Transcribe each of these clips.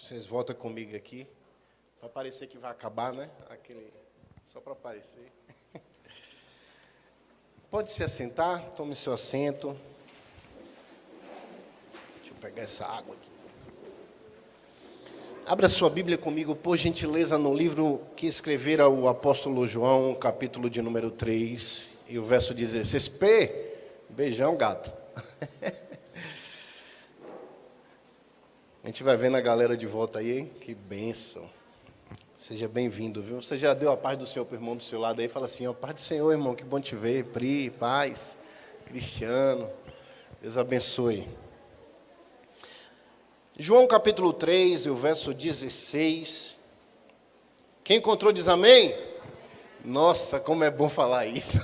Vocês voltam comigo aqui, para parecer que vai acabar, né? Só para parecer. Pode se assentar, tome seu assento. Deixa eu pegar essa água aqui. Abra sua Bíblia comigo, por gentileza, no livro que escrevera o apóstolo João, capítulo de número 3, e o verso 16. Beijão, gato. A gente vai vendo a galera de volta aí, hein? Que bênção. Seja bem-vindo, viu? Você já deu a paz do Senhor para o irmão do seu lado aí? Fala assim, ó, paz do Senhor, irmão, que bom te ver. Pri, paz, Cristiano, Deus abençoe. João capítulo 3, o verso 16. Quem encontrou diz amém? Nossa, como é bom falar isso.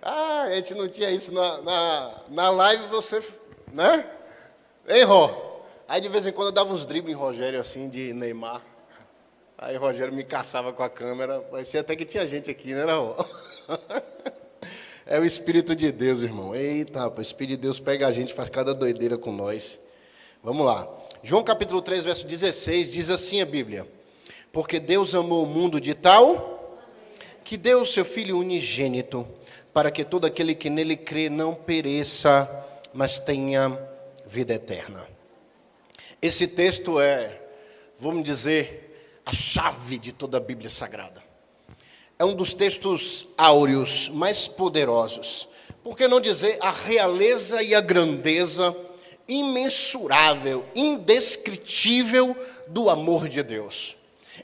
A gente não tinha isso na live, você, né? Ei, Ró. Aí de vez em quando eu dava uns dribles em Rogério, assim, de Neymar. Aí Rogério me caçava com a câmera. Parecia até que tinha gente aqui, né, Ró? É o Espírito de Deus, irmão. Eita, rapaz, o Espírito de Deus pega a gente, faz cada doideira com nós. Vamos lá. João capítulo 3, verso 16, diz assim a Bíblia. Porque Deus amou o mundo de tal que deu o seu Filho unigênito, para que todo aquele que nele crê não pereça, mas tenha vida eterna. Esse texto é, vamos dizer, a chave de toda a Bíblia Sagrada. É um dos textos áureos mais poderosos. Por que não dizer a realeza e a grandeza imensurável, indescritível do amor de Deus.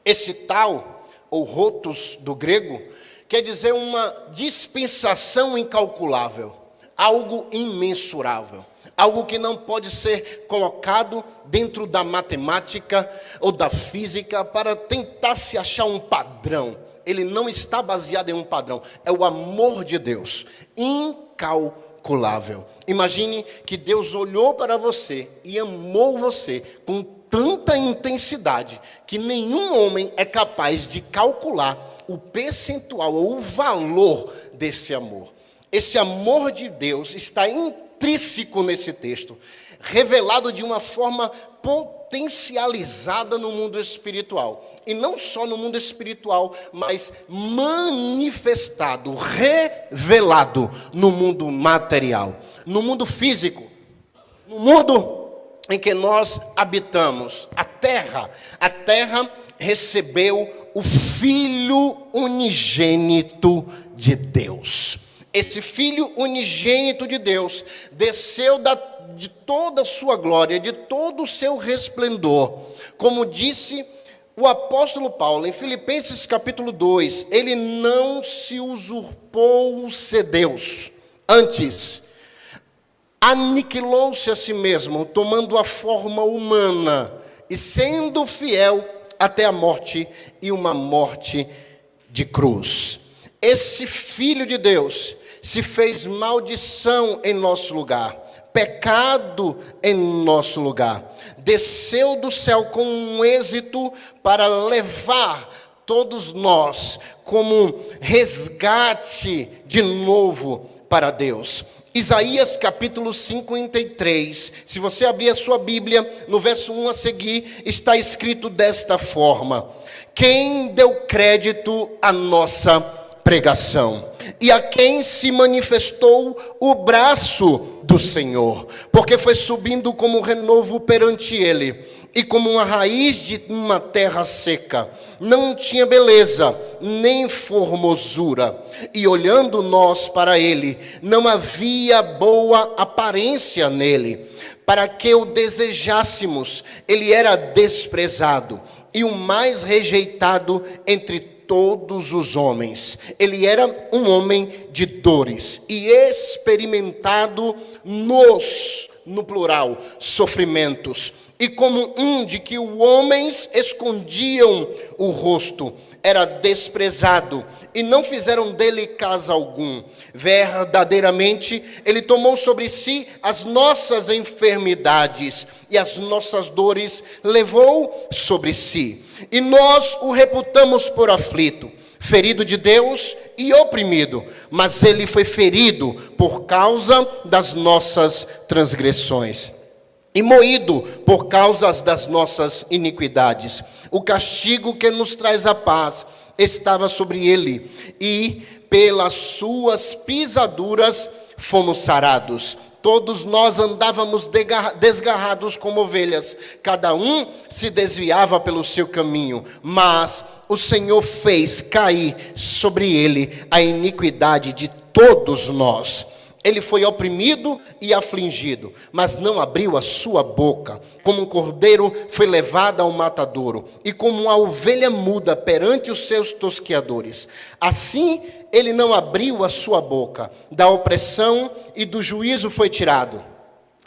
Esse tal, ou rotos do grego, quer dizer uma dispensação incalculável, algo imensurável. Algo que não pode ser colocado dentro da matemática ou da física para tentar se achar um padrão. Ele não está baseado em um padrão. É o amor de Deus, incalculável. Imagine que Deus olhou para você e amou você com tanta intensidade que nenhum homem é capaz de calcular o percentual ou o valor desse amor. Esse amor de Deus está intrínseco nesse texto, revelado de uma forma potencializada no mundo espiritual. E não só no mundo espiritual, mas manifestado, revelado no mundo material, no mundo físico, no mundo em que nós habitamos. A terra recebeu o Filho unigênito de Deus. Esse Filho unigênito de Deus desceu de toda a sua glória, de todo o seu resplendor. Como disse o apóstolo Paulo em Filipenses capítulo 2, ele não se usurpou ser Deus. Antes, aniquilou-se a si mesmo, tomando a forma humana e sendo fiel até a morte e uma morte de cruz. Esse Filho de Deus se fez maldição em nosso lugar, pecado em nosso lugar, desceu do céu com um êxito para levar todos nós como resgate de novo para Deus. Isaías capítulo 53, se você abrir a sua Bíblia, no verso 1 a seguir, está escrito desta forma: quem deu crédito à nossa pregação, e a quem se manifestou o braço do Senhor, porque foi subindo como renovo perante ele, e como uma raiz de uma terra seca, não tinha beleza, nem formosura, e olhando nós para ele, não havia boa aparência nele, para que o desejássemos, ele era desprezado, e o mais rejeitado entre todos os homens. Ele era um homem de dores e experimentado no plural, sofrimentos. E como um de que os homens escondiam o rosto, era desprezado e não fizeram dele caso algum. Verdadeiramente, ele tomou sobre si as nossas enfermidades e as nossas dores levou sobre si. E nós o reputamos por aflito, ferido de Deus e oprimido, mas ele foi ferido por causa das nossas transgressões. e moído por causa das nossas iniquidades. O castigo que nos traz a paz estava sobre ele, e pelas suas pisaduras fomos sarados. Todos nós andávamos desgarrados como ovelhas, cada um se desviava pelo seu caminho, mas o Senhor fez cair sobre ele a iniquidade de todos nós. Ele foi oprimido e afligido, mas não abriu a sua boca. Como um cordeiro foi levado ao matadouro, e como uma ovelha muda perante os seus tosqueadores, assim ele não abriu a sua boca. Da opressão e do juízo foi tirado.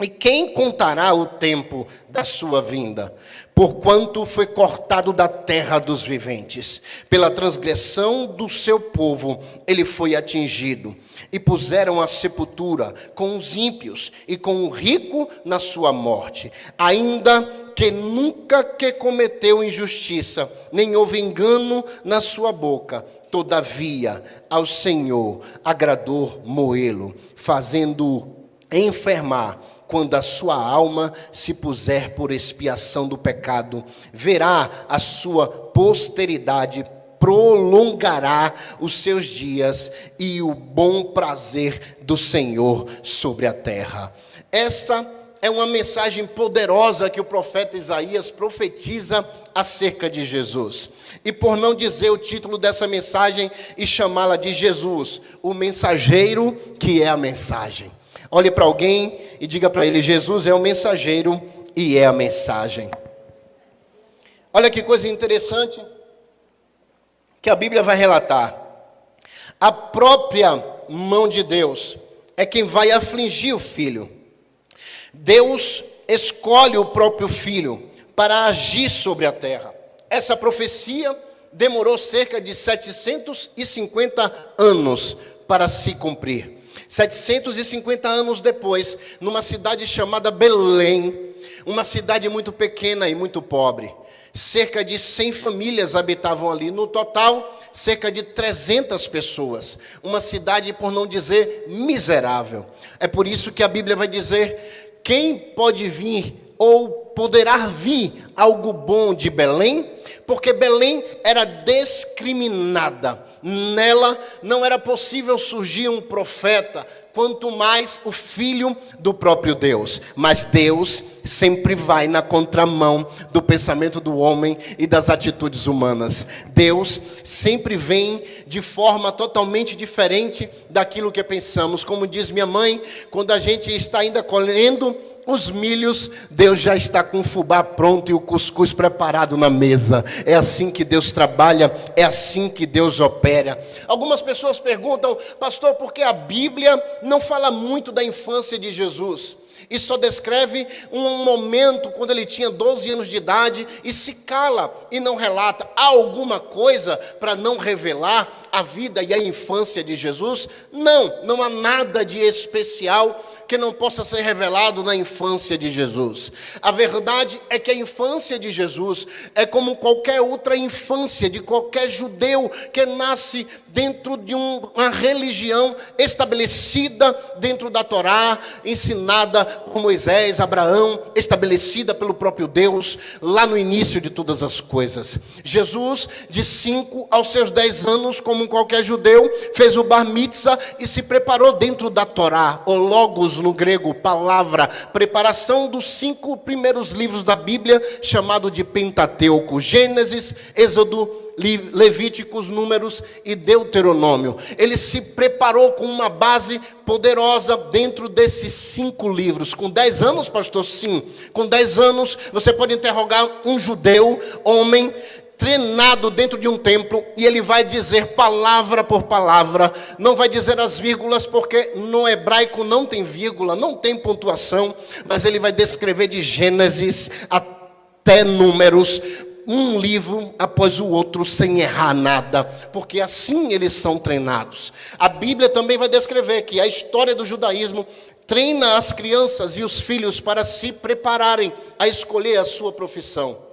E quem contará o tempo da sua vinda? Porquanto foi cortado da terra dos viventes. Pela transgressão do seu povo ele foi atingido. E puseram a sepultura com os ímpios e com o rico na sua morte. Ainda que nunca que cometeu injustiça, nem houve engano na sua boca. Todavia ao Senhor agradou moê-lo, fazendo-o enfermar. Quando a sua alma se puser por expiação do pecado, verá a sua posteridade, prolongará os seus dias, e o bom prazer do Senhor sobre a terra. Essa é uma mensagem poderosa que o profeta Isaías profetiza acerca de Jesus. E por não dizer o título dessa mensagem e chamá-la de Jesus, o mensageiro que é a mensagem. Olhe para alguém e diga para ele: Jesus é o mensageiro e é a mensagem. Olha que coisa interessante que a Bíblia vai relatar. A própria mão de Deus é quem vai afligir o filho. Deus escolhe o próprio filho para agir sobre a terra. Essa profecia demorou cerca de 750 anos para se cumprir. 750 anos depois, numa cidade chamada Belém, uma cidade muito pequena e muito pobre, cerca de 100 famílias habitavam ali. No total, cerca de 300 pessoas. Uma cidade, por não dizer, miserável. É por isso que a Bíblia vai dizer: quem pode vir ou poderá vir algo bom de Belém? Porque Belém era discriminada. Nela não era possível surgir um profeta, quanto mais o filho do próprio Deus. Mas Deus sempre vai na contramão do pensamento do homem e das atitudes humanas. Deus sempre vem de forma totalmente diferente daquilo que pensamos. Como diz minha mãe, quando a gente está ainda colhendo os milhos, Deus já está com o fubá pronto e o cuscuz preparado na mesa. É assim que Deus trabalha, é assim que Deus opera. Algumas pessoas perguntam: pastor, por que a Bíblia não fala muito da infância de Jesus? E só descreve um momento quando ele tinha 12 anos de idade e se cala e não relata. Há alguma coisa para não revelar a vida e a infância de Jesus? Não há nada de especial que não possa ser revelado na infância de Jesus. A verdade é que a infância de Jesus é como qualquer outra infância de qualquer judeu que nasce dentro de uma religião estabelecida dentro da Torá, ensinada por Moisés, Abraão, estabelecida pelo próprio Deus, lá no início de todas as coisas. Jesus, de 5 aos seus 10 anos, como qualquer judeu, fez o bar mitzvah e se preparou dentro da Torá, o logos no grego, palavra, preparação dos 5 primeiros livros da Bíblia, chamado de Pentateuco: Gênesis, Êxodo, Levíticos, Números e Deuteronômio. Ele se preparou com uma base poderosa dentro desses 5 livros. Com 10 anos, pastor? Sim. Com 10 anos, você pode interrogar um judeu, homem, treinado dentro de um templo, e ele vai dizer palavra por palavra, não vai dizer as vírgulas, porque no hebraico não tem vírgula, não tem pontuação, mas ele vai descrever de Gênesis até Números, um livro após o outro, sem errar nada, porque assim eles são treinados. A Bíblia também vai descrever que a história do judaísmo treina as crianças e os filhos para se prepararem a escolher a sua profissão.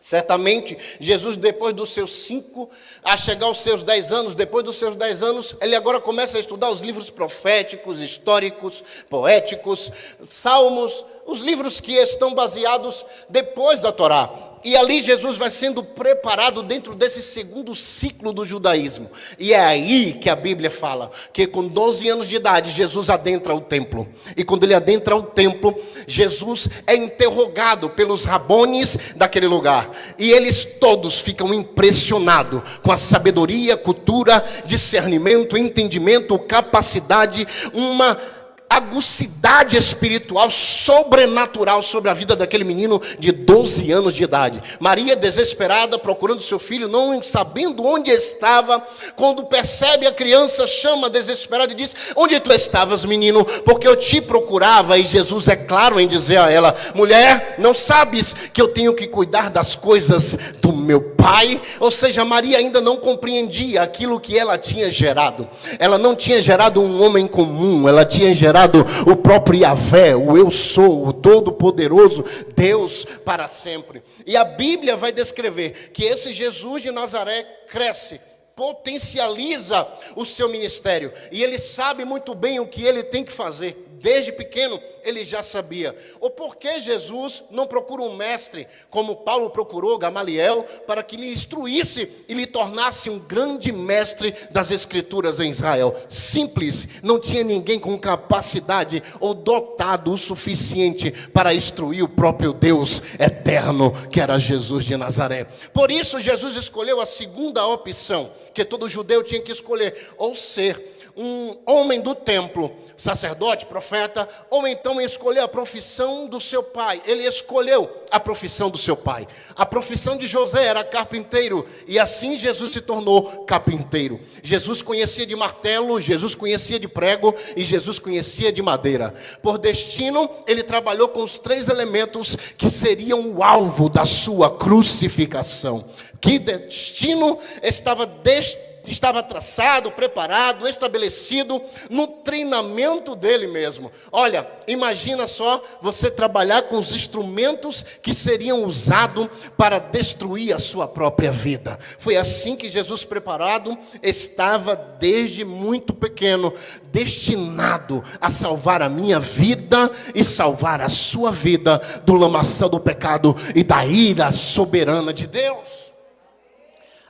Certamente, Jesus, depois dos seus 5, a chegar aos seus 10 anos, depois dos seus 10 anos, ele agora começa a estudar os livros proféticos, históricos, poéticos, salmos, os livros que estão baseados depois da Torá. E ali Jesus vai sendo preparado dentro desse segundo ciclo do judaísmo. E é aí que a Bíblia fala que com 12 anos de idade Jesus adentra o templo. E quando ele adentra o templo, Jesus é interrogado pelos rabones daquele lugar. E eles todos ficam impressionados com a sabedoria, cultura, discernimento, entendimento, capacidade, uma agucidade espiritual sobrenatural sobre a vida daquele menino de 12 anos de idade. Maria, desesperada, procurando seu filho, não sabendo onde estava, quando percebe a criança, chama desesperada e diz: onde tu estavas, menino? Porque eu te procurava. E Jesus é claro em dizer a ela: mulher, não sabes que eu tenho que cuidar das coisas do meu Pai? Ou seja, Maria ainda não compreendia aquilo que ela tinha gerado. Ela não tinha gerado um homem comum, ela tinha gerado o próprio Yahvé, o eu sou, o todo-poderoso Deus para sempre. E a Bíblia vai descrever que esse Jesus de Nazaré cresce, potencializa o seu ministério, e ele sabe muito bem o que ele tem que fazer. Desde pequeno ele já sabia. O porquê Jesus não procura um mestre, como Paulo procurou Gamaliel, para que lhe instruísse e lhe tornasse um grande mestre das Escrituras em Israel? Simples, não tinha ninguém com capacidade ou dotado o suficiente para instruir o próprio Deus eterno, que era Jesus de Nazaré. Por isso Jesus escolheu a segunda opção, que todo judeu tinha que escolher: ou ser um homem do templo, sacerdote, profeta, ou então escolher a profissão do seu pai. Ele escolheu a profissão do seu pai. A profissão de José era carpinteiro, e assim Jesus se tornou carpinteiro. Jesus conhecia de martelo, Jesus conhecia de prego, e Jesus conhecia de madeira. Por destino, ele trabalhou com os 3 elementos que seriam o alvo da sua crucificação. Que destino estava traçado, preparado, estabelecido no treinamento dele mesmo. Olha, imagina só você trabalhar com os instrumentos que seriam usados para destruir a sua própria vida. Foi assim que Jesus, preparado, estava desde muito pequeno, destinado a salvar a minha vida e salvar a sua vida do lamaçal do pecado e da ira soberana de Deus.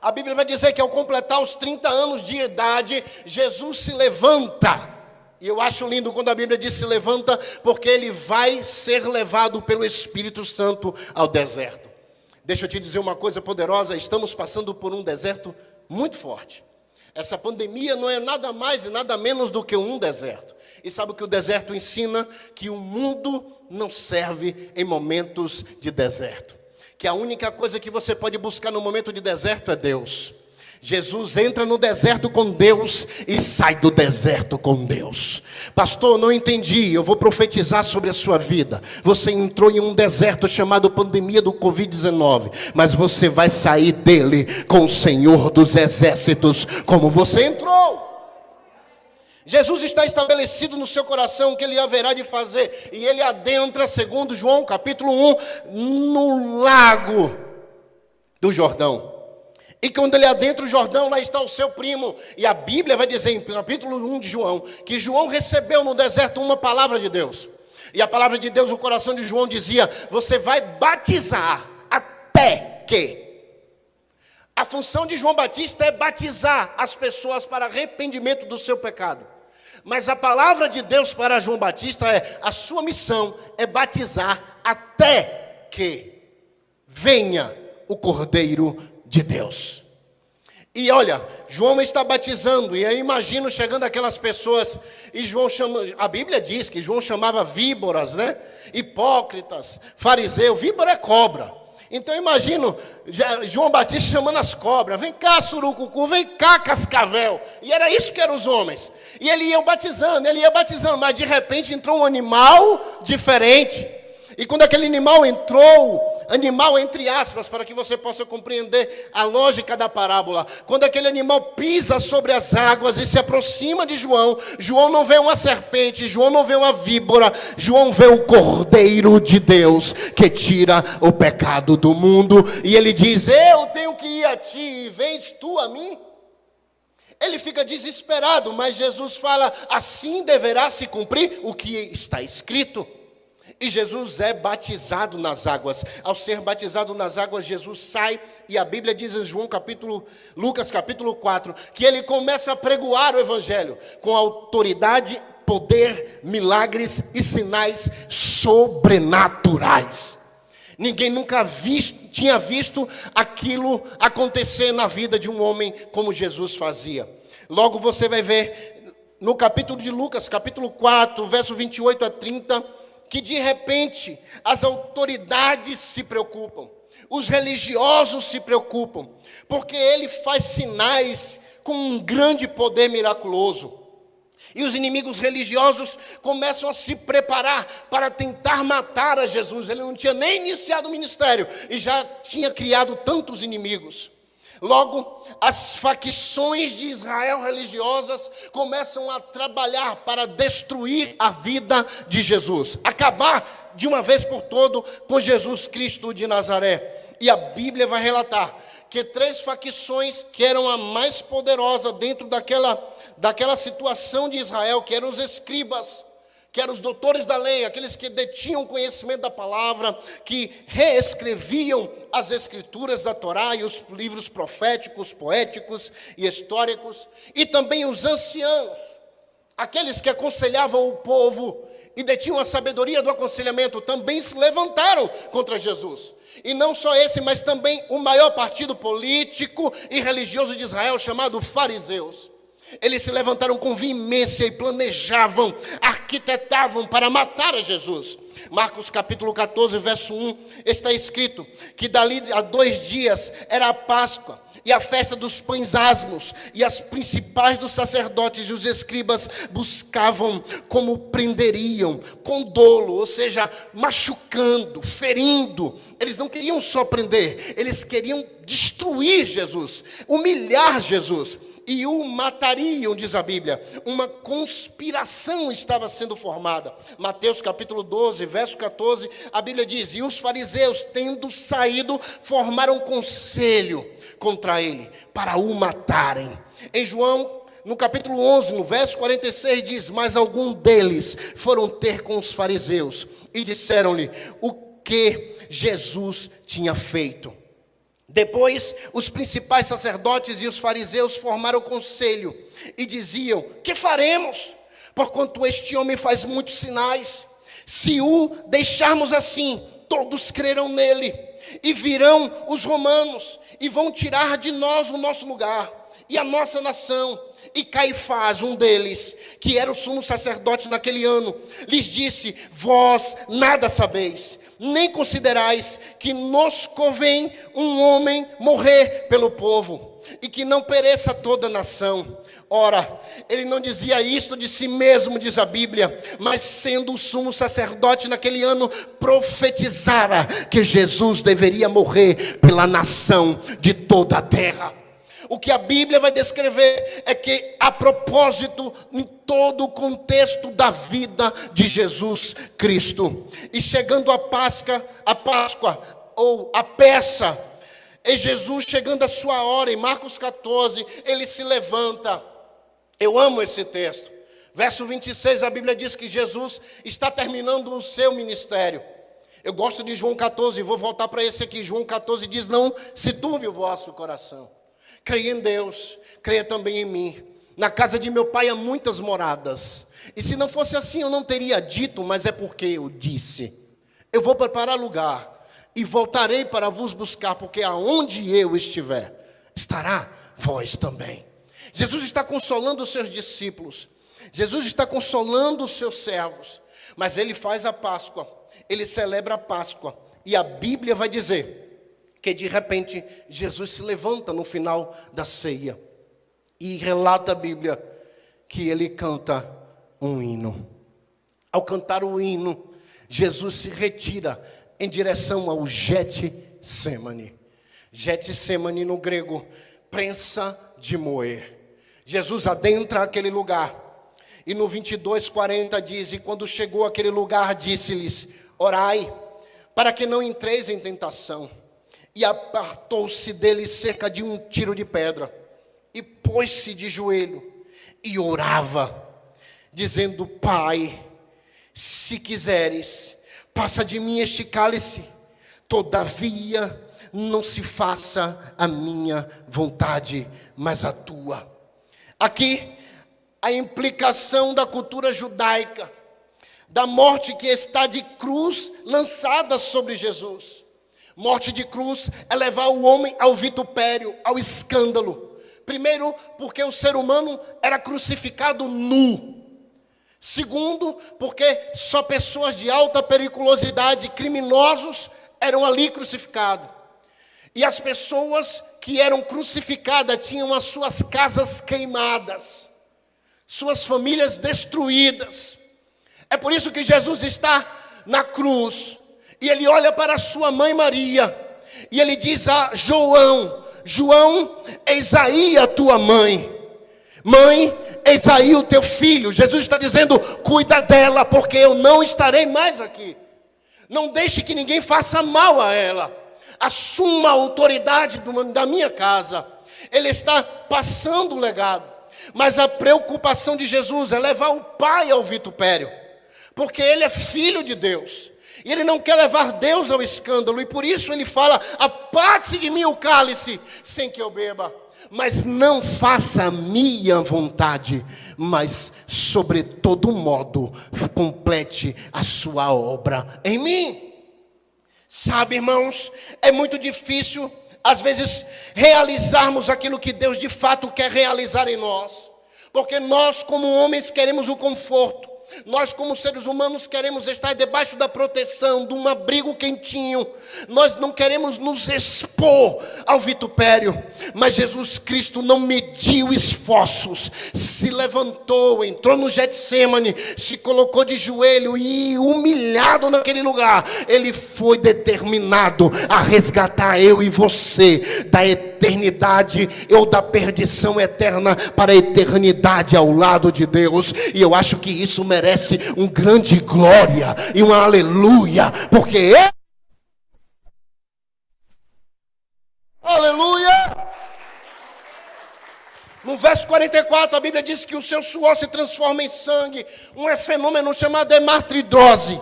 A Bíblia vai dizer que ao completar os 30 anos de idade, Jesus se levanta. E eu acho lindo quando a Bíblia diz se levanta, porque ele vai ser levado pelo Espírito Santo ao deserto. Deixa eu te dizer uma coisa poderosa: estamos passando por um deserto muito forte. Essa pandemia não é nada mais e nada menos do que um deserto. E sabe o que o deserto ensina? Que o mundo não serve em momentos de deserto. Que a única coisa que você pode buscar no momento de deserto é Deus. Jesus entra no deserto com Deus e sai do deserto com Deus. Pastor, não entendi. Eu vou profetizar sobre a sua vida. Você entrou em um deserto chamado pandemia do Covid-19, mas você vai sair dele com o Senhor dos exércitos, como você entrou. Jesus está estabelecido no seu coração o que ele haverá de fazer, e ele adentra, segundo João capítulo 1, no lago do Jordão. E quando ele adentra o Jordão, lá está o seu primo. E a Bíblia vai dizer, em capítulo 1 de João, que João recebeu no deserto uma palavra de Deus. E a palavra de Deus, o coração de João dizia: você vai batizar até que. A função de João Batista é batizar as pessoas para arrependimento do seu pecado. Mas a palavra de Deus para João Batista é: a sua missão é batizar até que venha o Cordeiro de Deus. E olha, João está batizando, e aí imagino chegando aquelas pessoas, e João chama, a Bíblia diz que João chamava víboras, né? Hipócritas, fariseu. Víbora é cobra. Então imagino João Batista chamando as cobras: vem cá, surucucu, vem cá, cascavel. E era isso que eram os homens. E ele ia batizando, mas de repente entrou um animal diferente. E quando aquele animal entrou, animal, entre aspas, para que você possa compreender a lógica da parábola. Quando aquele animal pisa sobre as águas e se aproxima de João, João não vê uma serpente, João não vê uma víbora, João vê o Cordeiro de Deus que tira o pecado do mundo. E ele diz: eu tenho que ir a ti, e vens tu a mim? Ele fica desesperado, mas Jesus fala: assim deverá se cumprir o que está escrito. E Jesus é batizado nas águas. Ao ser batizado nas águas, Jesus sai, e a Bíblia diz em Lucas capítulo 4, que ele começa a pregoar o Evangelho com autoridade, poder, milagres e sinais sobrenaturais. Ninguém nunca tinha visto aquilo acontecer na vida de um homem como Jesus fazia. Logo você vai ver no capítulo de Lucas, capítulo 4, verso 28 a 30, que de repente as autoridades se preocupam, os religiosos se preocupam, porque ele faz sinais com um grande poder miraculoso. E os inimigos religiosos começam a se preparar para tentar matar a Jesus. Ele não tinha nem iniciado o ministério e já tinha criado tantos inimigos. Logo, as facções de Israel religiosas começam a trabalhar para destruir a vida de Jesus, acabar de uma vez por todo com Jesus Cristo de Nazaré. E a Bíblia vai relatar que 3 facções, que eram a mais poderosa dentro daquela situação de Israel, que eram os escribas, que eram os doutores da lei, aqueles que detinham conhecimento da palavra, que reescreviam as escrituras da Torá e os livros proféticos, poéticos e históricos, e também os anciãos, aqueles que aconselhavam o povo e detinham a sabedoria do aconselhamento, também se levantaram contra Jesus. E não só esse, mas também o maior partido político e religioso de Israel, chamado fariseus. Eles se levantaram com veemência e planejavam, arquitetavam para matar a Jesus. Marcos capítulo 14, verso 1, está escrito que dali a 2 dias era a Páscoa e a festa dos pães asmos, e as principais dos sacerdotes e os escribas buscavam como prenderiam, com dolo, ou seja, machucando, ferindo. Eles não queriam só prender, eles queriam destruir Jesus, humilhar Jesus, e o matariam, diz a Bíblia. Uma conspiração estava sendo formada. Mateus capítulo 12, verso 14, a Bíblia diz: e os fariseus, tendo saído, formaram conselho contra ele, para o matarem. Em João, no capítulo 11, no verso 46, diz: mas algum deles foram ter com os fariseus, e disseram-lhe o que Jesus tinha feito. Depois, os principais sacerdotes e os fariseus formaram conselho e diziam: que faremos? Porquanto este homem faz muitos sinais. Se o deixarmos assim, todos crerão nele. E virão os romanos e vão tirar de nós o nosso lugar e a nossa nação. E Caifás, um deles, que era o sumo sacerdote naquele ano, lhes disse: vós nada sabeis, nem considerais que nos convém um homem morrer pelo povo, e que não pereça toda a nação. Ora, ele não dizia isto de si mesmo, diz a Bíblia, mas sendo o sumo sacerdote naquele ano, profetizara que Jesus deveria morrer pela nação de toda a terra. O que a Bíblia vai descrever é que, a propósito, em todo o contexto da vida de Jesus Cristo, e chegando a Páscoa ou a peça, e Jesus chegando a sua hora, em Marcos 14, ele se levanta. Eu amo esse texto. Verso 26, a Bíblia diz que Jesus está terminando o seu ministério. Eu gosto de João 14, vou voltar para esse aqui. João 14 diz: não se turbe o vosso coração. Creia em Deus, creia também em mim. Na casa de meu pai há muitas moradas. E se não fosse assim, eu não teria dito, mas é porque eu disse. Eu vou preparar lugar e voltarei para vos buscar, porque aonde eu estiver, estará vós também. Jesus está consolando os seus discípulos. Jesus está consolando os seus servos. Mas ele faz a Páscoa, ele celebra a Páscoa. E a Bíblia vai dizer que de repente Jesus se levanta no final da ceia e relata a Bíblia que ele canta um hino. Ao cantar o hino, Jesus se retira em direção ao Getsemane. Getsemane no grego, prensa de moer. Jesus adentra aquele lugar. E no 22:40 diz: e quando chegou àquele lugar, disse-lhes: orai, para que não entreis em tentação. E apartou-se deles cerca de um tiro de pedra, e pôs-se de joelho, e orava, dizendo: Pai, se quiseres, passa de mim este cálice, todavia não se faça a minha vontade, mas a tua. Aqui, a implicação da cultura judaica, da morte que está de cruz lançada sobre Jesus. Morte de cruz é levar o homem ao vitupério, ao escândalo. Primeiro, porque o ser humano era crucificado nu. Segundo, porque só pessoas de alta periculosidade, criminosos, eram ali crucificados. E as pessoas que eram crucificadas tinham as suas casas queimadas, suas famílias destruídas. É por isso que Jesus está na cruz, e ele olha para sua mãe Maria, e ele diz a João: João, eis aí a tua mãe. Mãe, eis aí o teu filho. Jesus está dizendo: cuida dela, porque eu não estarei mais aqui. Não deixe que ninguém faça mal a ela. Assuma a autoridade da minha casa. Ele está passando o legado. Mas a preocupação de Jesus é levar o Pai ao vitupério, porque ele é filho de Deus. E ele não quer levar Deus ao escândalo. E por isso ele fala: aparte de mim o cálice, sem que eu beba. Mas não faça a minha vontade, mas sobre todo modo complete a sua obra em mim. Sabe, irmãos, é muito difícil às vezes realizarmos aquilo que Deus de fato quer realizar em nós. Porque nós como homens queremos o conforto. Nós como seres humanos queremos estar debaixo da proteção, de um abrigo quentinho. Nós não queremos nos expor ao vitupério. Mas Jesus Cristo não mediu esforços. Se levantou, entrou no Getsemane, se colocou de joelho e humilhado naquele lugar. Ele foi determinado a resgatar eu e você da eternidade ou da perdição eterna para a eternidade ao lado de Deus. E eu acho que isso merece um grande glória e uma aleluia, porque ele... Aleluia! No verso 44 a Bíblia diz que o seu suor se transforma em sangue, um fenômeno chamado hematidrose,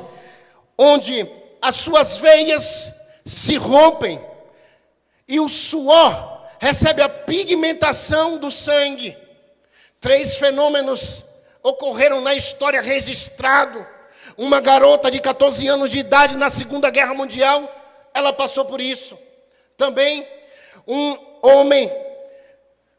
onde as suas veias se rompem e o suor recebe a pigmentação do sangue. 3 fenômenos ocorreram na história registrado. Uma garota de 14 anos de idade na Segunda Guerra Mundial, ela passou por isso. Também um homem,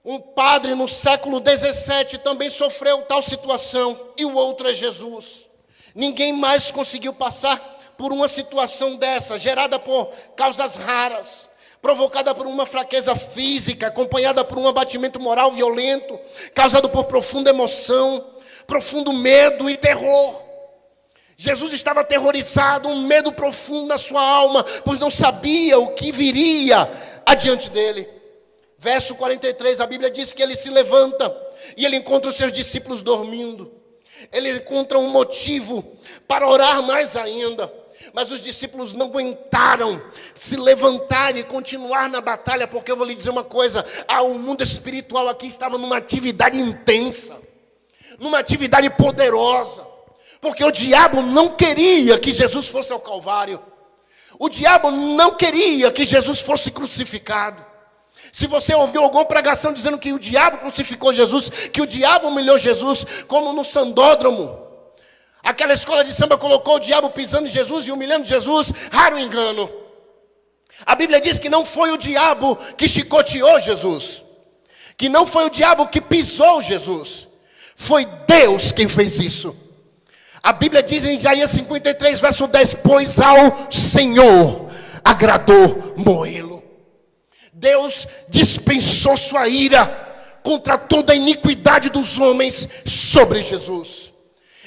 um padre no século 17 também sofreu tal situação. E o outro é Jesus. Ninguém mais conseguiu passar por uma situação dessa, gerada por causas raras, provocada por uma fraqueza física, acompanhada por um abatimento moral violento, causado por profunda emoção, profundo medo e terror. Jesus estava aterrorizado, um medo profundo na sua alma, pois não sabia o que viria adiante dele. Verso 43, a Bíblia diz que ele se levanta e ele encontra os seus discípulos dormindo. Ele encontra um motivo para orar mais ainda. Mas os discípulos não aguentaram se levantar e continuar na batalha, porque eu vou lhe dizer uma coisa: o mundo espiritual aqui estava numa atividade intensa, numa atividade poderosa, porque o diabo não queria que Jesus fosse ao Calvário, o diabo não queria que Jesus fosse crucificado. Se você ouviu alguma pregação dizendo que o diabo crucificou Jesus, que o diabo humilhou Jesus, como no Sandódromo, aquela escola de samba colocou o diabo pisando em Jesus e humilhando Jesus, raro engano. A Bíblia diz que não foi o diabo que chicoteou Jesus, que não foi o diabo que pisou Jesus, foi Deus quem fez isso. A Bíblia diz em Isaías 53, verso 10, pois ao Senhor agradou moê-lo. Deus dispensou sua ira contra toda a iniquidade dos homens sobre Jesus.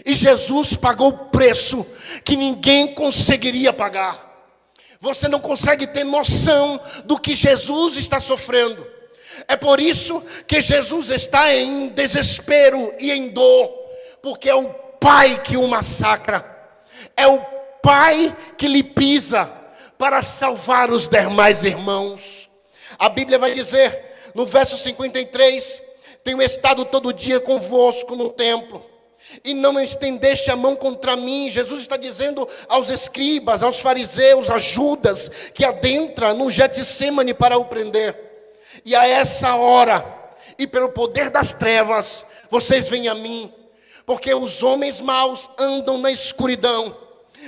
E Jesus pagou o preço que ninguém conseguiria pagar. Você não consegue ter noção do que Jesus está sofrendo. É por isso que Jesus está em desespero e em dor, porque é o pai que o massacra, é o pai que lhe pisa para salvar os demais irmãos. A Bíblia vai dizer, no verso 53, tenho estado todo dia convosco no templo, e não estendeste a mão contra mim. Jesus está dizendo aos escribas, aos fariseus, a Judas, que adentra no Getsêmani para o prender. E a essa hora, e pelo poder das trevas, vocês vêm a mim, porque os homens maus andam na escuridão,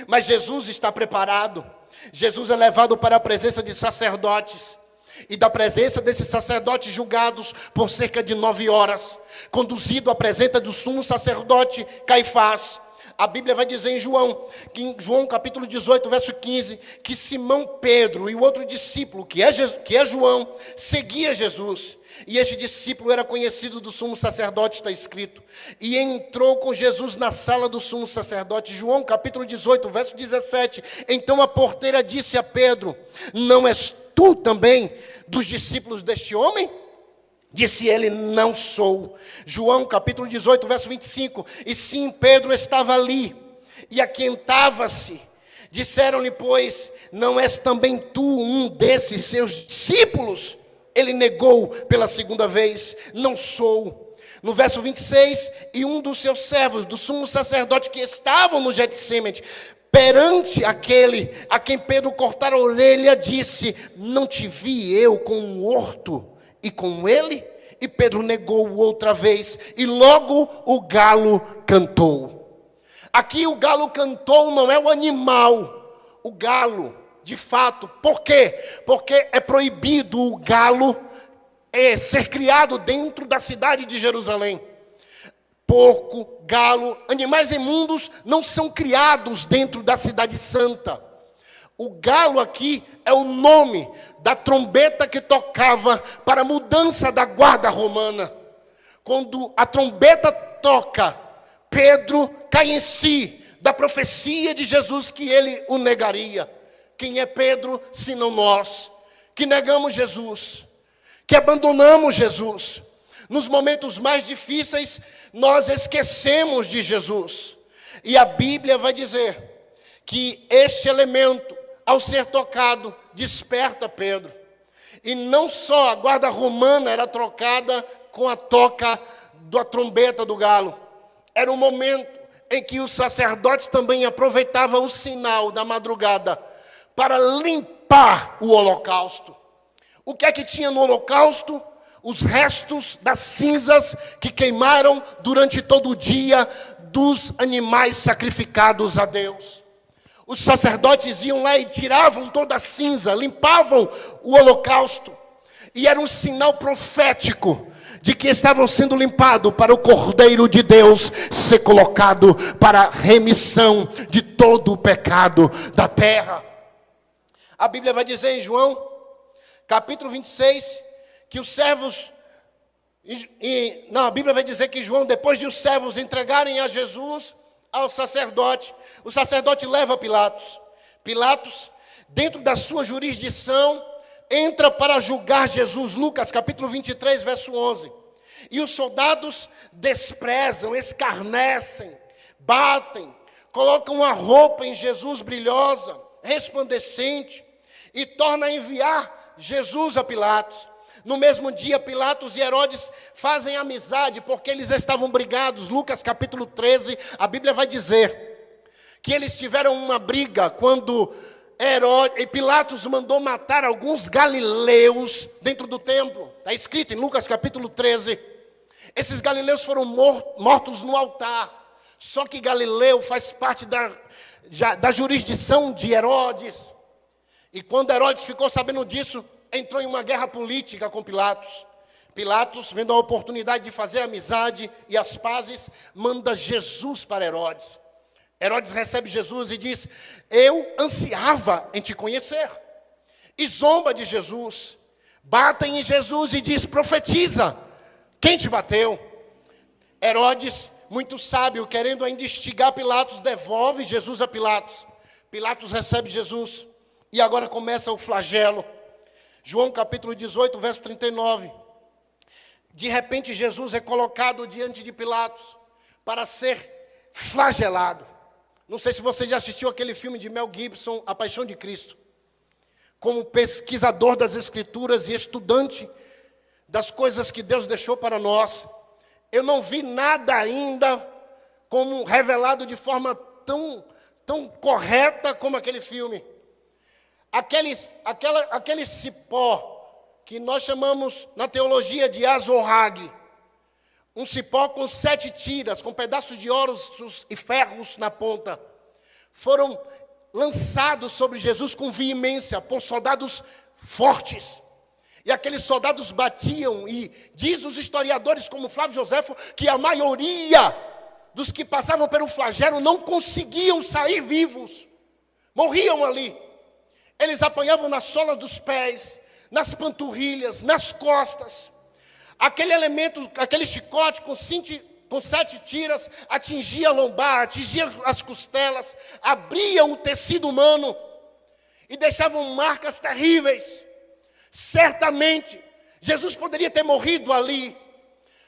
mas Jesus está preparado. Jesus é levado para a presença de sacerdotes, e da presença desses sacerdotes julgados por cerca de 9 horas, conduzido à presença do sumo sacerdote Caifás. A Bíblia vai dizer em João capítulo 18, verso 15, que Simão Pedro e o outro discípulo, que é João, seguia Jesus. E este discípulo era conhecido do sumo sacerdote, está escrito. E entrou com Jesus na sala do sumo sacerdote. João capítulo 18, verso 17. Então a porteira disse a Pedro: não és tu também dos discípulos deste homem? Disse ele: não sou. João capítulo 18, verso 25. E sim, Pedro estava ali, e aquentava-se. Disseram-lhe, pois, não és também tu um desses seus discípulos? Ele negou pela segunda vez: não sou. No verso 26, e um dos seus servos, do sumo sacerdote, que estavam no Getsêmani, perante aquele a quem Pedro cortara a orelha, disse: não te vi eu com um horto e com ele? E Pedro negou outra vez, e logo o galo cantou. Aqui o galo cantou não é o animal, o galo, de fato. Por quê? Porque é proibido o galo ser criado dentro da cidade de Jerusalém. Porco, galo, animais imundos não são criados dentro da cidade santa. O galo aqui é o nome da trombeta que tocava para a mudança da guarda romana. Quando a trombeta toca, Pedro cai em si da profecia de Jesus que ele o negaria. Quem é Pedro, senão nós, que negamos Jesus, que abandonamos Jesus? Nos momentos mais difíceis, nós esquecemos de Jesus. E a Bíblia vai dizer que este elemento, ao ser tocado, desperta Pedro. E não só a guarda romana era trocada com a toca da trombeta do galo. Era um momento em que os sacerdotes também aproveitavam o sinal da madrugada para limpar o holocausto. O que é que tinha no holocausto? Os restos das cinzas que queimaram durante todo o dia dos animais sacrificados a Deus. Os sacerdotes iam lá e tiravam toda a cinza, limpavam o holocausto. E era um sinal profético de que estavam sendo limpados para o Cordeiro de Deus ser colocado para a remissão de todo o pecado da terra. A Bíblia vai dizer em João, capítulo 26, que os servos... a Bíblia vai dizer que João, depois de os servos entregarem a Jesus ao sacerdote, o sacerdote leva a Pilatos. Pilatos, dentro da sua jurisdição, entra para julgar Jesus. Lucas capítulo 23, verso 11. E os soldados desprezam, escarnecem, batem, colocam uma roupa em Jesus brilhosa, resplandecente, e torna a enviar Jesus a Pilatos. No mesmo dia, Pilatos e Herodes fazem amizade, porque eles estavam brigados. Lucas capítulo 13, a Bíblia vai dizer que eles tiveram uma briga quando Pilatos mandou matar alguns galileus dentro do templo. Está escrito em Lucas capítulo 13. Esses galileus foram mortos no altar. Só que Galileu faz parte da jurisdição de Herodes. E quando Herodes ficou sabendo disso, entrou em uma guerra política com Pilatos. Pilatos, vendo a oportunidade de fazer amizade e as pazes, manda Jesus para Herodes. Herodes recebe Jesus e diz: eu ansiava em te conhecer. E zomba de Jesus. Batem em Jesus e diz: profetiza, quem te bateu? Herodes, muito sábio, querendo ainda instigar Pilatos, devolve Jesus a Pilatos. Pilatos recebe Jesus E agora começa o flagelo. João capítulo 18, verso 39. De repente Jesus é colocado diante de Pilatos para ser flagelado. Não sei se você já assistiu aquele filme de Mel Gibson, A Paixão de Cristo. Como pesquisador das Escrituras e estudante das coisas que Deus deixou para nós, eu não vi nada ainda como revelado de forma tão correta como aquele filme. Aquele cipó que nós chamamos na teologia de azorrague, um cipó com 7 tiras, com pedaços de ossos e ferros na ponta, foram lançados sobre Jesus com veemência por soldados fortes. E aqueles soldados batiam, e diz os historiadores como Flávio Joséfo, que a maioria dos que passavam pelo flagelo não conseguiam sair vivos, morriam ali. Eles apanhavam na sola dos pés, nas panturrilhas, nas costas. Aquele elemento, aquele chicote com 7 tiras, atingia a lombar, atingia as costelas, abriam o tecido humano e deixavam marcas terríveis. Certamente, Jesus poderia ter morrido ali,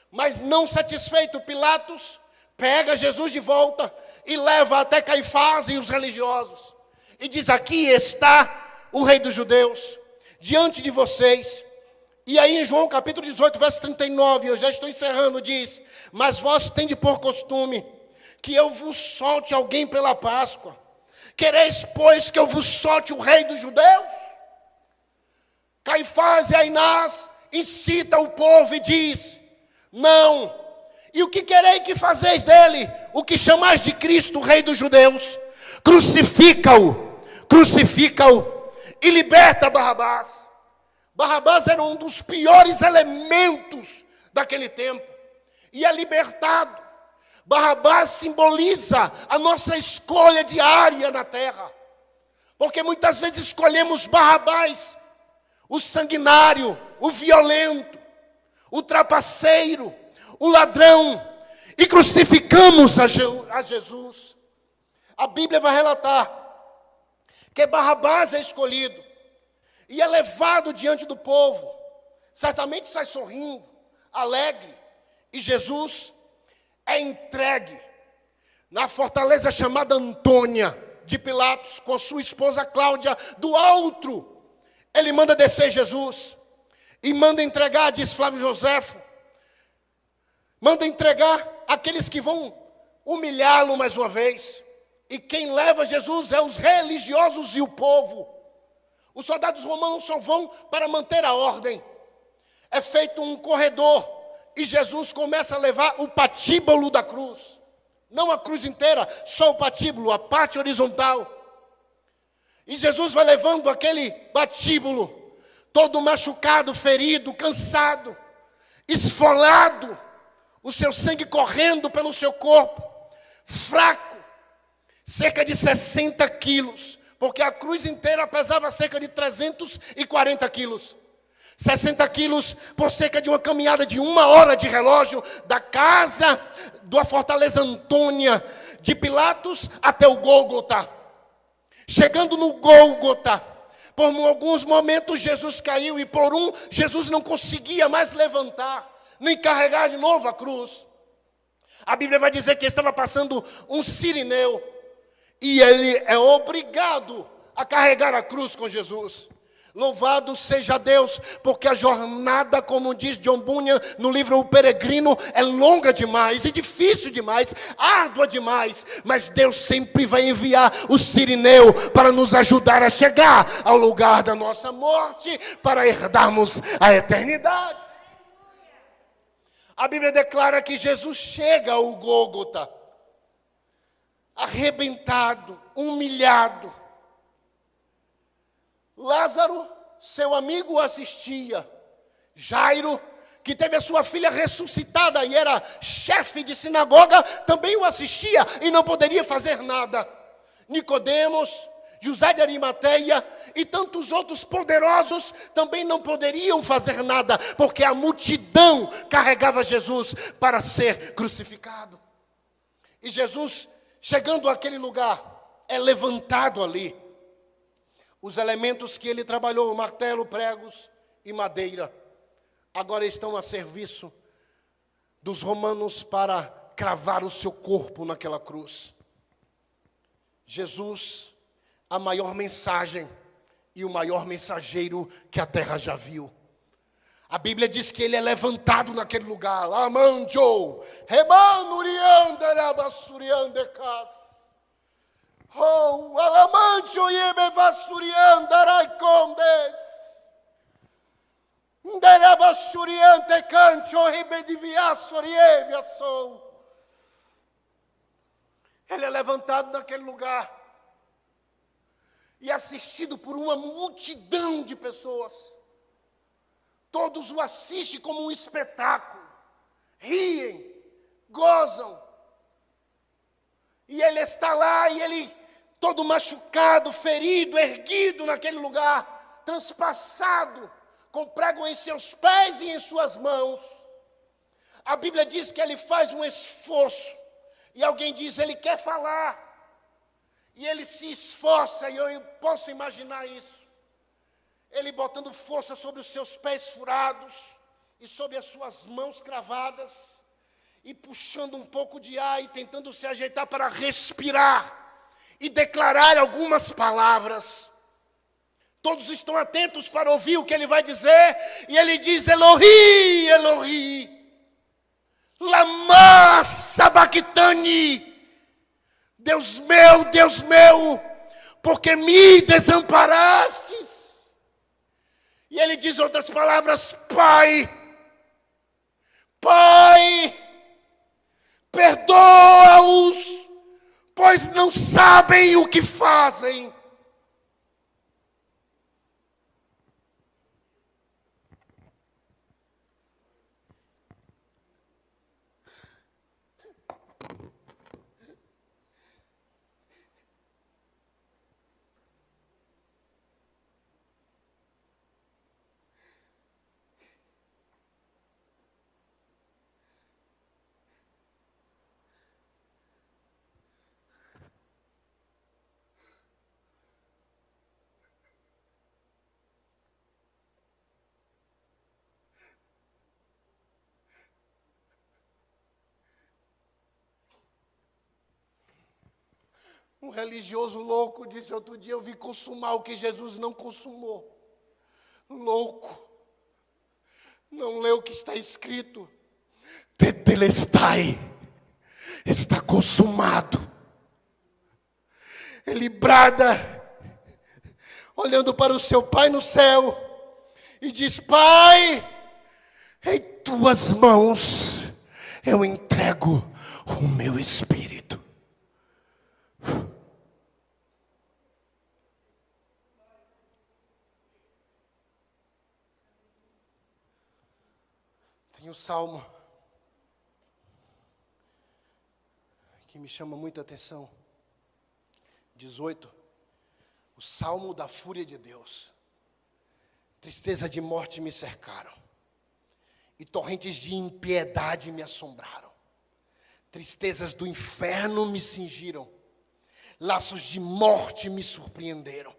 mas não satisfeito, Pilatos pega Jesus de volta e leva até Caifás e os religiosos. E diz: aqui está o rei dos judeus, diante de vocês. E aí em João capítulo 18, verso 39, eu já estou encerrando, diz: mas vós tendes por costume que eu vos solte alguém pela Páscoa. Quereis, pois, que eu vos solte o rei dos judeus? Caifás e Ainás incita o povo e diz: não. E o que quereis que fazeis dele? O que chamais de Cristo, o rei dos judeus? Crucifica-o e liberta Barrabás. Barrabás era um dos piores elementos daquele tempo, e é libertado. Barrabás simboliza a nossa escolha diária na terra, porque muitas vezes escolhemos Barrabás, o sanguinário, o violento, o trapaceiro, o ladrão, e crucificamos a Jesus. A Bíblia vai relatar que Barrabás é escolhido e é levado diante do povo. Certamente sai sorrindo, alegre, e Jesus é entregue na fortaleza chamada Antônia de Pilatos, com sua esposa Cláudia. Do alto ele manda descer Jesus e manda entregar, diz Flávio Joséfo, manda entregar aqueles que vão humilhá-lo mais uma vez. E quem leva Jesus é os religiosos e o povo. Os soldados romanos só vão para manter a ordem. É feito um corredor e Jesus começa a levar o patíbulo da cruz. Não a cruz inteira, só o patíbulo, a parte horizontal. E Jesus vai levando aquele patíbulo, todo machucado, ferido, cansado, esfolado, o seu sangue correndo pelo seu corpo, fraco, cerca de 60 quilos, porque a cruz inteira pesava cerca de 340 quilos. 60 quilos por cerca de uma caminhada de 1 hora de relógio, da casa da fortaleza Antônia de Pilatos até o Gólgota. Chegando no Gólgota, por alguns momentos Jesus caiu, e por Jesus não conseguia mais levantar, nem carregar de novo a cruz. A Bíblia vai dizer que estava passando um sirineu, e ele é obrigado a carregar a cruz com Jesus. Louvado seja Deus, porque a jornada, como diz John Bunyan no livro O Peregrino, é longa demais e difícil demais, árdua demais, mas Deus sempre vai enviar o sirineu para nos ajudar a chegar ao lugar da nossa morte, para herdarmos a eternidade. A Bíblia declara que Jesus chega ao Gólgota, arrebentado, humilhado. Lázaro, seu amigo, o assistia. Jairo, que teve a sua filha ressuscitada e era chefe de sinagoga, também o assistia e não poderia fazer nada. Nicodemos, José de Arimateia e tantos outros poderosos também não poderiam fazer nada, porque a multidão carregava Jesus para ser crucificado. E Jesus, chegando àquele lugar, é levantado ali. Os elementos que ele trabalhou, martelo, pregos e madeira, agora estão a serviço dos romanos para cravar o seu corpo naquela cruz. Jesus, a maior mensagem e o maior mensageiro que a terra já viu. A Bíblia diz que ele é levantado naquele lugar. Amanjo, remanuriandarabasuriandekas. Oh, alamancho yebevasturiandaraicondes. Ndarabasuriante cancho ribediviassorievia. Ele é levantado naquele lugar e assistido por uma multidão de pessoas. Todos o assistem como um espetáculo, riem, gozam. E ele está lá, e ele todo machucado, ferido, erguido naquele lugar, transpassado, com prego em seus pés e em suas mãos. A Bíblia diz que ele faz um esforço, e alguém diz, ele quer falar, e ele se esforça, e eu posso imaginar isso. Ele botando força sobre os seus pés furados, e sobre as suas mãos cravadas, e puxando um pouco de ar, e tentando se ajeitar para respirar, e declarar algumas palavras. Todos estão atentos para ouvir o que ele vai dizer, e ele diz, Elohi, Elohi, lama sabachthani, Deus meu, porque me desamparastes? E ele diz outras palavras, Pai, perdoa-os, pois não sabem o que fazem. Um religioso louco disse outro dia, eu vi consumar o que Jesus não consumou. Louco. Não lê o que está escrito. Tetelestai. Está consumado. Ele brada, olhando para o seu Pai no céu, e diz, Pai, em tuas mãos eu entrego o meu espírito. Tem um salmo que me chama muita atenção. 18. O salmo da fúria de Deus. Tristeza de morte me cercaram, e torrentes de impiedade me assombraram. Tristezas do inferno me cingiram, laços de morte me surpreenderam.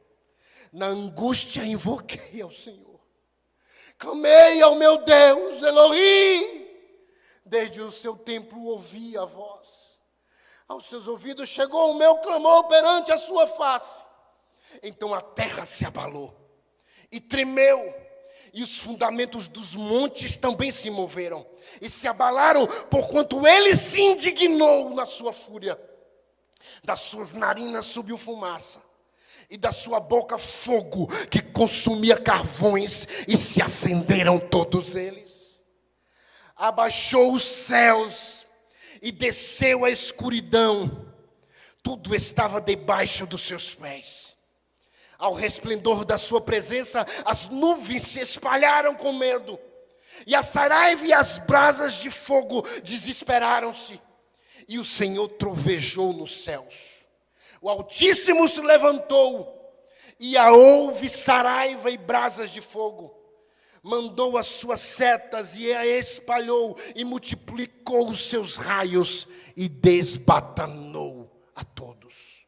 Na angústia invoquei ao Senhor. Clamei ao meu Deus, Elohi. Desde o seu templo ouvi a voz. Aos seus ouvidos chegou o meu clamor perante a sua face. Então a terra se abalou e tremeu, e os fundamentos dos montes também se moveram e se abalaram, porquanto ele se indignou na sua fúria. Das suas narinas subiu fumaça, e da sua boca fogo que consumia carvões, e se acenderam todos eles. Abaixou os céus e desceu a escuridão, tudo estava debaixo dos seus pés. Ao resplendor da sua presença, as nuvens se espalharam com medo, e a saraiva e as brasas de fogo desesperaram-se. E o Senhor trovejou nos céus. O Altíssimo se levantou, e a houve saraiva e brasas de fogo. Mandou as suas setas e a espalhou, e multiplicou os seus raios, e desbatanou a todos.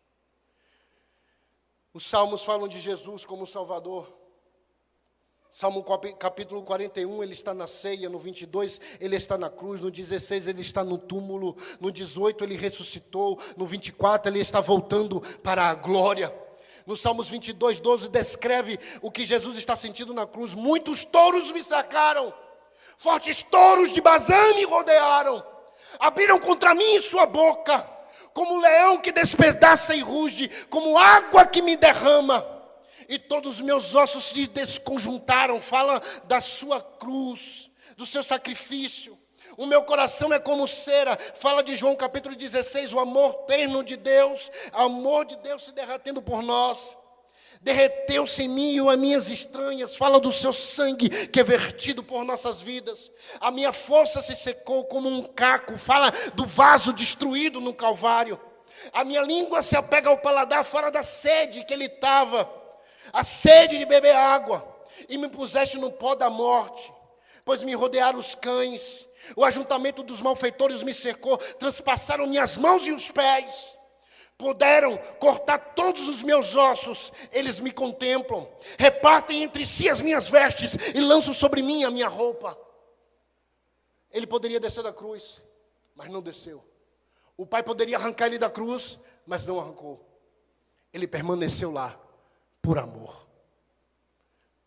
Os salmos falam de Jesus como Salvador. Salmo capítulo 41, ele está na ceia. No 22, ele está na cruz. No 16, ele está no túmulo. No 18, ele ressuscitou. No 24, ele está voltando para a glória. No Salmos 22, 12, descreve o que Jesus está sentindo na cruz. Muitos touros me cercaram. Fortes touros de Bazã me rodearam. Abriram contra mim sua boca. Como leão que despedaça e ruge. Como água que me derrama. E todos os meus ossos se desconjuntaram. Fala da sua cruz, do seu sacrifício. O meu coração é como cera. Fala de João capítulo 16, o amor terno de Deus. O amor de Deus se derretendo por nós. Derreteu-se em mim e as minhas entranhas. Fala do seu sangue que é vertido por nossas vidas. A minha força se secou como um caco. Fala do vaso destruído no Calvário. A minha língua se apega ao paladar. Fala da sede que ele estava. A sede de beber água, e me puseste no pó da morte, pois me rodearam os cães, o ajuntamento dos malfeitores me cercou, transpassaram minhas mãos e os pés, puderam cortar todos os meus ossos, eles me contemplam, repartem entre si as minhas vestes, e lançam sobre mim a minha roupa. Ele poderia descer da cruz, mas não desceu. O Pai poderia arrancar ele da cruz, mas não arrancou. Ele permaneceu lá. Por amor.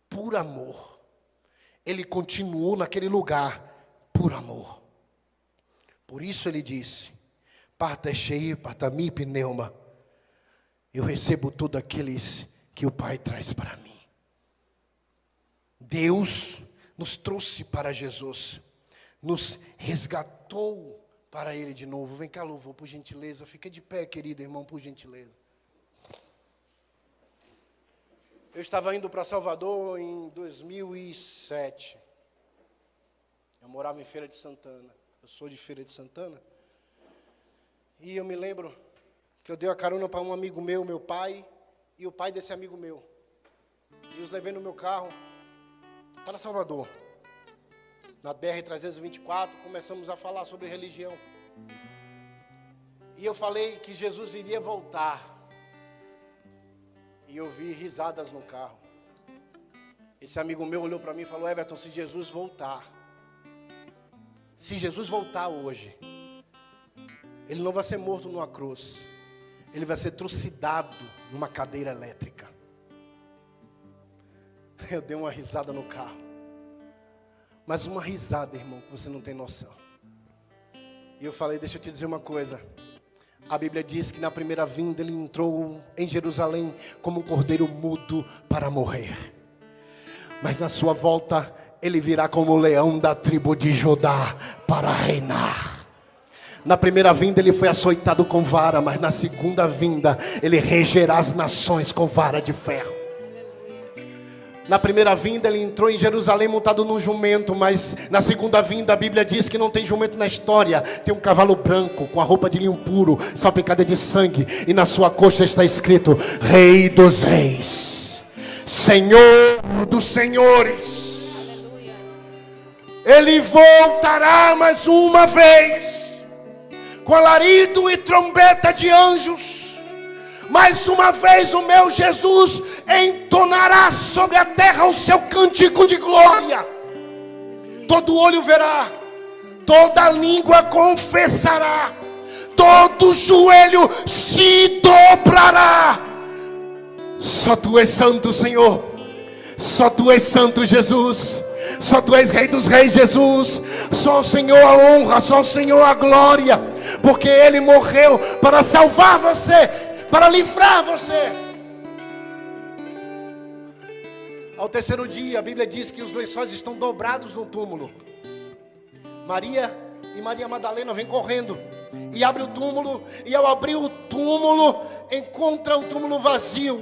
Por amor. Ele continuou naquele lugar. Por amor. Por isso ele disse: Parta Shei, Parta Mi Pneuma. Eu recebo tudo aqueles que o Pai traz para mim. Deus nos trouxe para Jesus. Nos resgatou para Ele de novo. Vem cá, louvor, por gentileza. Fica de pé, querido irmão, por gentileza. Eu estava indo para Salvador em 2007. Eu morava em Feira de Santana. Eu sou de Feira de Santana. E eu me lembro que eu dei a carona para um amigo meu, meu pai, e o pai desse amigo meu. E os levei no meu carro para Salvador. Na BR-324, começamos a falar sobre religião. E eu falei que Jesus iria voltar. E eu vi risadas no carro. Esse amigo meu olhou para mim e falou: Everton, se Jesus voltar, se Jesus voltar hoje, ele não vai ser morto numa cruz, ele vai ser trucidado numa cadeira elétrica. Eu dei uma risada no carro. Mas uma risada, irmão, que você não tem noção. E eu falei: deixa eu te dizer uma coisa. A Bíblia diz que na primeira vinda ele entrou em Jerusalém como um cordeiro mudo para morrer. Mas na sua volta ele virá como o leão da tribo de Judá para reinar. Na primeira vinda ele foi açoitado com vara, mas na segunda vinda ele regerá as nações com vara de ferro. Na primeira vinda ele entrou em Jerusalém montado num jumento, mas na segunda vinda a Bíblia diz que não tem jumento na história. Tem um cavalo branco com a roupa de linho puro, salpicada de sangue, e na sua coxa está escrito: Rei dos Reis, Senhor dos Senhores. Ele voltará mais uma vez, com alarido e trombeta de anjos. Mais uma vez o meu Jesus entonará sobre a terra o seu cântico de glória. Todo olho verá, toda língua confessará, todo joelho se dobrará. Só Tu és santo, Senhor. Só Tu és santo, Jesus. Só Tu és Rei dos Reis, Jesus. Só o Senhor a honra, só o Senhor a glória, porque Ele morreu para salvar você, para livrar você. Ao terceiro dia, a Bíblia diz que os lençóis estão dobrados no túmulo. Maria e Maria Madalena vêm correndo e abre o túmulo. E ao abrir o túmulo, encontra o túmulo vazio.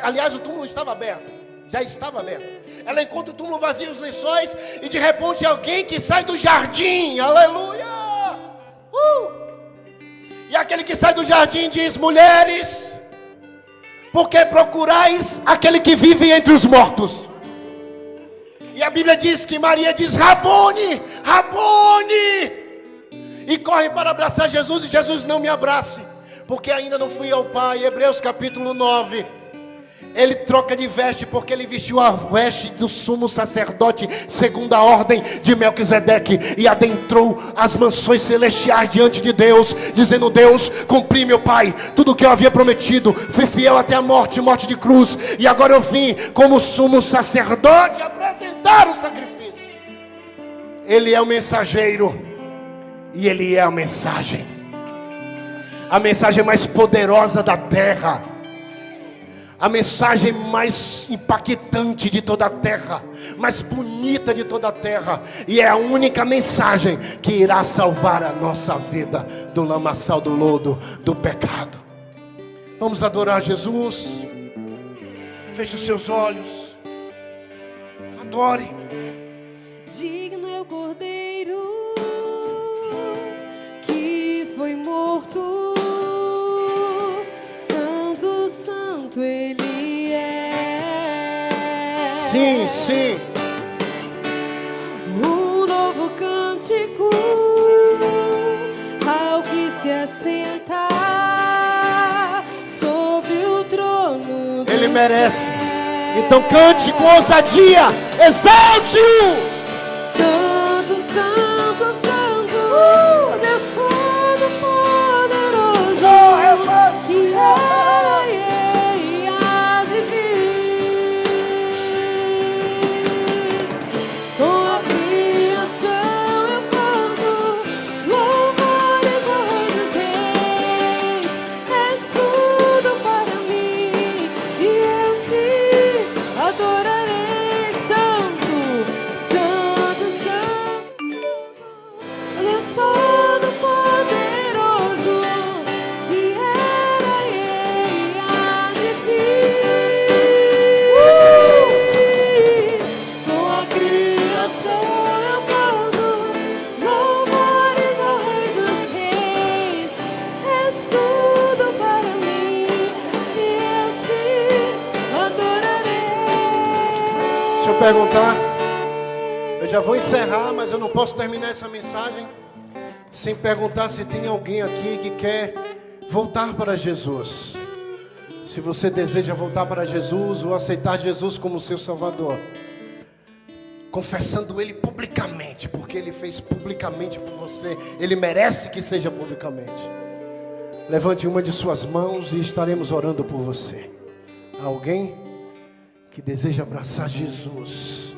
Aliás, o túmulo estava aberto. Já estava aberto. Ela encontra o túmulo vazio, os lençóis, e de repente alguém que sai do jardim. Aleluia! E aquele que sai do jardim diz: mulheres, por que procurais aquele que vive entre os mortos? E a Bíblia diz que Maria diz: Rabone, Rabone, e corre para abraçar Jesus. E Jesus: não me abrace, porque ainda não fui ao Pai. Hebreus capítulo 9. Ele troca de veste porque ele vestiu a veste do sumo sacerdote, segundo a ordem de Melquisedeque, e adentrou as mansões celestiais diante de Deus, dizendo: Deus, cumpri, meu Pai, tudo o que eu havia prometido. Fui fiel até a morte, morte de cruz, e agora eu vim como sumo sacerdote apresentar o sacrifício. Ele é o mensageiro e ele é a mensagem mais poderosa da terra, a mensagem mais impactante de toda a terra, mais bonita de toda a terra, e é a única mensagem que irá salvar a nossa vida do lamaçal do lodo, do pecado. Vamos adorar Jesus. Feche os seus olhos, adore. Digno é o Cordeiro que foi morto, santo, santo Ele é. Sim, sim. Um novo cântico ao que se assenta sobre o trono do Ele merece. céu. Então cante com ousadia, exalte-o. Santo, santo, santo, Deus Todo-Poderoso, que era e há de vir. Com a criação eu canto louvores ao Rei dos Reis. És tudo para mim e eu te adorarei. Santo, santo, santo, Deus Todo-Poderoso, que era e há de vir. Com a criação eu canto louvores ao Rei dos Reis. És tudo para mim e eu te adorarei. Deixa eu perguntar. Eu já vou encerrar, mas eu não posso terminar essa mensagem sem perguntar se tem alguém aqui que quer voltar para Jesus. Se você deseja voltar para Jesus ou aceitar Jesus como seu Salvador, confessando Ele publicamente, porque Ele fez publicamente por você, Ele merece que seja publicamente. Levante uma de suas mãos e estaremos orando por você. Alguém que deseja abraçar Jesus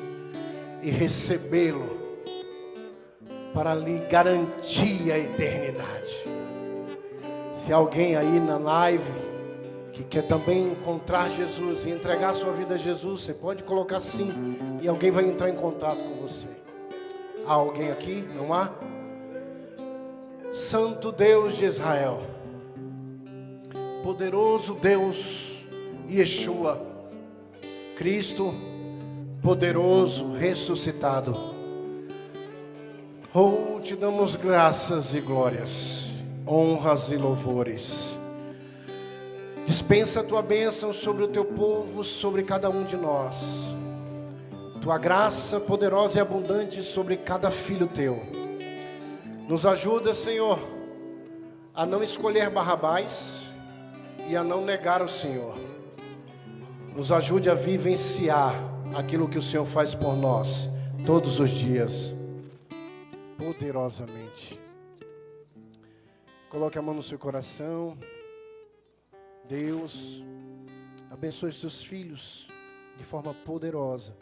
e recebê-lo para lhe garantir a eternidade. Se alguém aí na live que quer também encontrar Jesus e entregar sua vida a Jesus, você pode colocar sim e alguém vai entrar em contato com você. Há alguém aqui? Não há? Santo Deus de Israel, poderoso Deus Yeshua, Cristo poderoso, ressuscitado. Oh, te damos graças e glórias, honras e louvores. Dispensa a tua bênção sobre o teu povo, sobre cada um de nós. Tua graça poderosa e abundante sobre cada filho teu. Nos ajuda, Senhor, a não escolher Barrabás e a não negar o Senhor. Nos ajude a vivenciar aquilo que o Senhor faz por nós todos os dias, poderosamente. Coloque a mão no seu coração. Deus, abençoe os teus filhos de forma poderosa.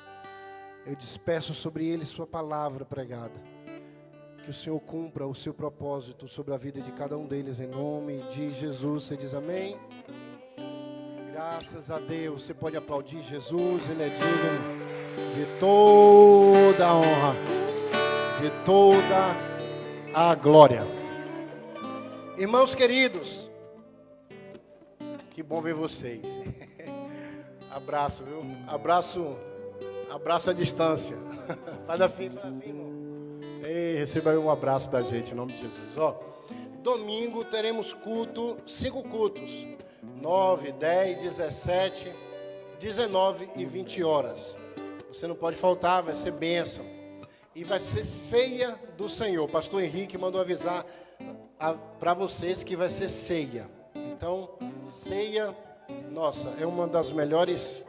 Eu despeço sobre eles sua palavra pregada. Que o Senhor cumpra o seu propósito sobre a vida de cada um deles, em nome de Jesus. Você diz amém? Graças a Deus. Você pode aplaudir Jesus, Ele é digno de toda a honra, de toda a glória. Irmãos queridos, que bom ver vocês. Abraço, viu? Abraço à distância. Faz assim, irmão. Ei, receba aí um abraço da gente, em nome de Jesus. Ó, domingo teremos culto, 5 cultos. 9, 10, 17, 19 e 20 horas. Você não pode faltar, vai ser bênção. E vai ser ceia do Senhor. O pastor Henrique mandou avisar para vocês que vai ser ceia. Então, ceia Nossa, é uma das melhores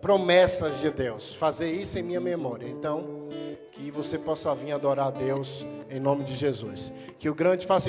promessas de Deus, fazer isso em minha memória. Então, que você possa vir adorar a Deus em nome de Jesus. Que o grande faça